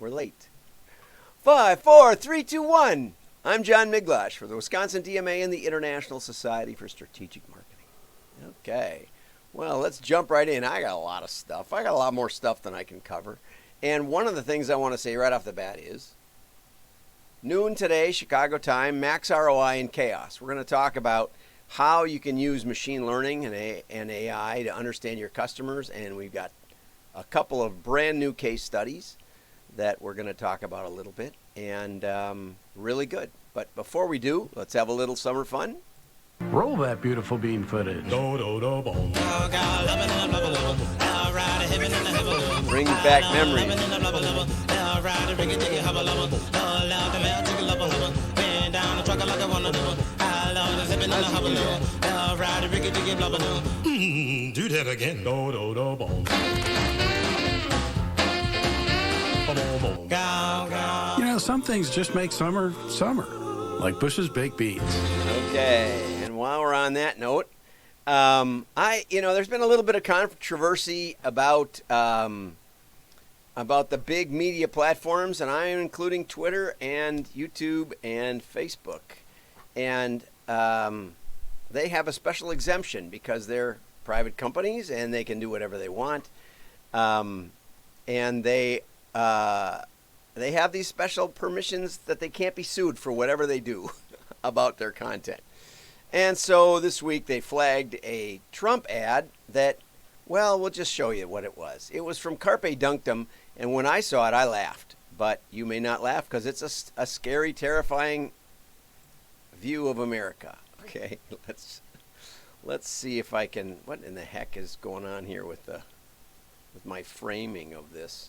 We're late. 5, 4, 3, 2, 1. I'm John Miglash for the Wisconsin DMA and the International Society for Strategic Marketing. Okay. Well, let's jump right in. I got a lot of stuff. I got a lot more stuff than I can cover. And one of the things I want to say right off the bat is noon today, Chicago time, max ROI and chaos. We're going to talk about how you can use machine learning and AI to understand your customers. And we've got a couple of brand new case studies that we're going to talk about a little bit, and really good. But before we do, let's have a little summer fun. Roll that beautiful bean footage. Brings back memories. Do that again. You know, some things just make summer, like Bush's baked beans. Okay, and while we're on that note, there's been a little bit of controversy about the big media platforms, and I'm including Twitter and YouTube and Facebook, and they have a special exemption because they're private companies and they can do whatever they want, and they have these special permissions that they can't be sued for whatever they do about their content. And so this week they flagged a Trump ad that, well, we'll just show you what it was. It was from Carpe Dunctum, and when I saw it, I laughed. But you may not laugh because it's a scary, terrifying view of America. Okay, let's see if I can. What in the heck is going on here with my framing of this?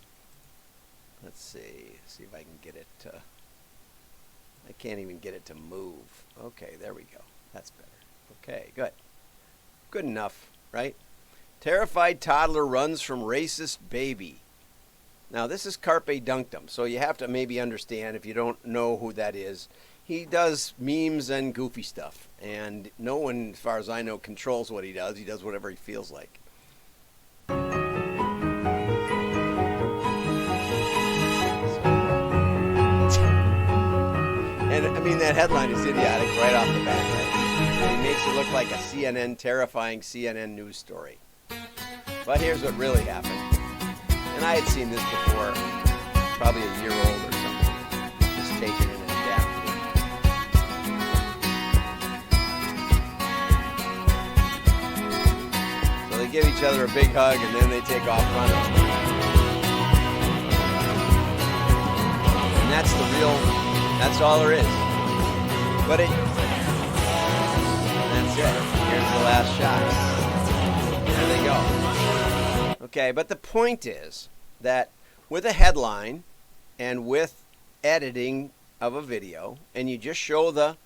Let's see if I can get it to, I can't even get it to move. Okay, there we go. That's better. Okay, good. Good enough, right? Terrified toddler runs from racist baby. Now, this is Carpe Dunctum, so you have to maybe understand if you don't know who that is. He does memes and goofy stuff, and no one, as far as I know, controls what he does. He does whatever he feels like. And I mean, that headline is idiotic right off the bat. Right? It makes it look like a terrifying CNN news story. But here's what really happened. And I had seen this before, probably a year old or something. Just taken and adapted it. So they give each other a big hug and then they take off running. And that's all there is. But that's it. Here's the last shot. There they go. Okay, but the point is that with a headline and with editing of a video, and you just show the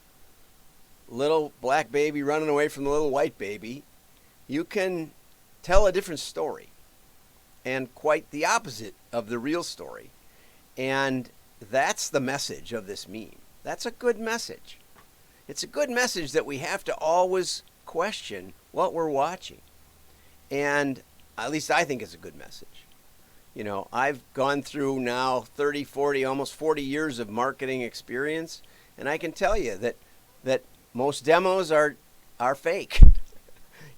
little black baby running away from the little white baby, you can tell a different story and quite the opposite of the real story. And that's the message of this meme. That's a good message. It's a good message that we have to always question what we're watching. And at least I think it's a good message. You know, I've gone through now 30, 40, almost 40 years of marketing experience, and I can tell you that most demos are fake.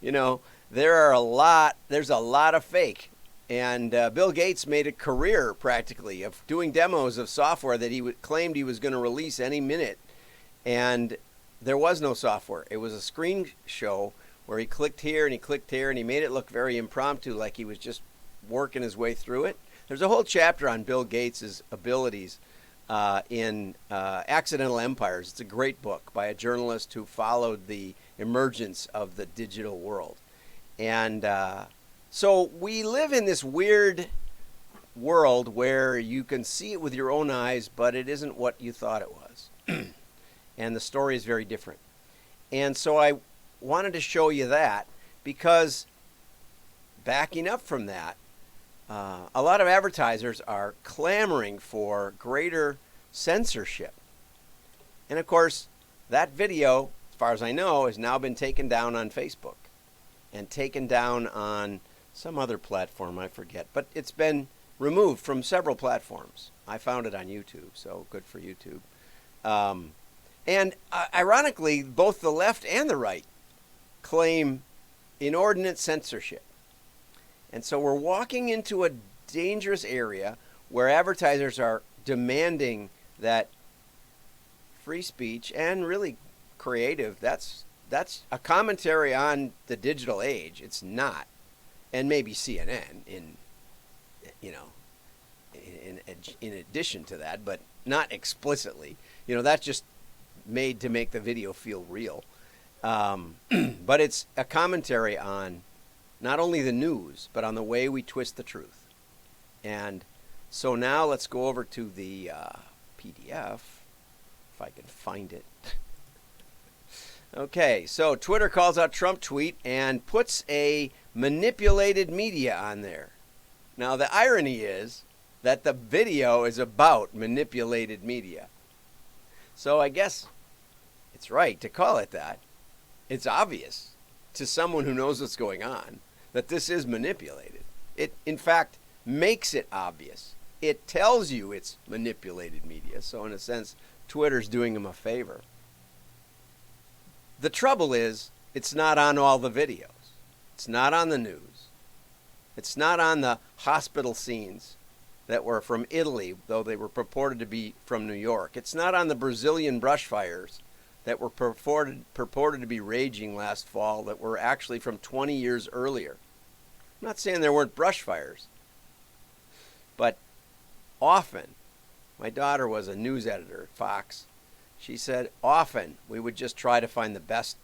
You know, there's a lot of fake. And Bill Gates made a career practically of doing demos of software that he claimed he was going to release any minute. And there was no software. It was a screen show where he clicked here and he clicked here and he made it look very impromptu, like he was just working his way through it. There's a whole chapter on Bill Gates' abilities in Accidental Empires. It's a great book by a journalist who followed the emergence of the digital world. And so we live in this weird world where you can see it with your own eyes, but it isn't what you thought it was. And the story is very different. And so I wanted to show you that because backing up from that, a lot of advertisers are clamoring for greater censorship. And of course, that video, as far as I know, has now been taken down on Facebook and taken down on some other platform, I forget. But it's been removed from several platforms. I found it on YouTube, so good for YouTube. And ironically, both the left and the right claim inordinate censorship. And so we're walking into a dangerous area where advertisers are demanding that free speech and really creative, that's a commentary on the digital age. It's not. And maybe CNN in addition to that, but not explicitly. That's just made to make the video feel real. But it's a commentary on not only the news, but on the way we twist the truth. And so now let's go over to the PDF, if I can find it. Okay, so Twitter calls out Trump tweet and puts a manipulated media on there. Now, the irony is that the video is about manipulated media. So I guess it's right to call it that. It's obvious to someone who knows what's going on that this is manipulated. It, in fact, makes it obvious. It tells you it's manipulated media. So in a sense, Twitter's doing them a favor. The trouble is, it's not on all the videos. It's not on the news. It's not on the hospital scenes that were from Italy, though they were purported to be from New York. It's not on the Brazilian brush fires that were purported to be raging last fall that were actually from 20 years earlier. I'm not saying there weren't brush fires, but often, my daughter was a news editor at Fox. She said often we would just try to find the best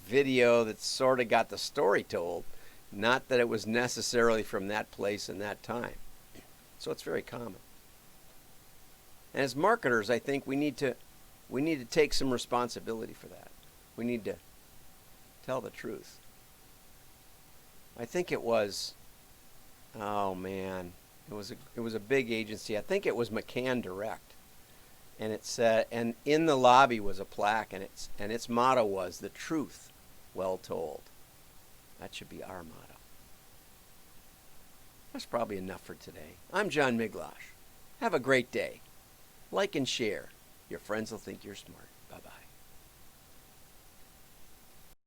video that sort of got the story told, not that it was necessarily from that place and that time. So it's very common. And as marketers, I think we need to take some responsibility for that. We need to tell the truth. I think it was, oh man, it was a big agency. I think it was McCann Direct, and it said, and in the lobby was a plaque, and its motto was "The truth, well told." That should be our motto. That's probably enough for today. I'm John Miglosh. Have a great day. Like and share. Your friends will think you're smart. Bye-bye.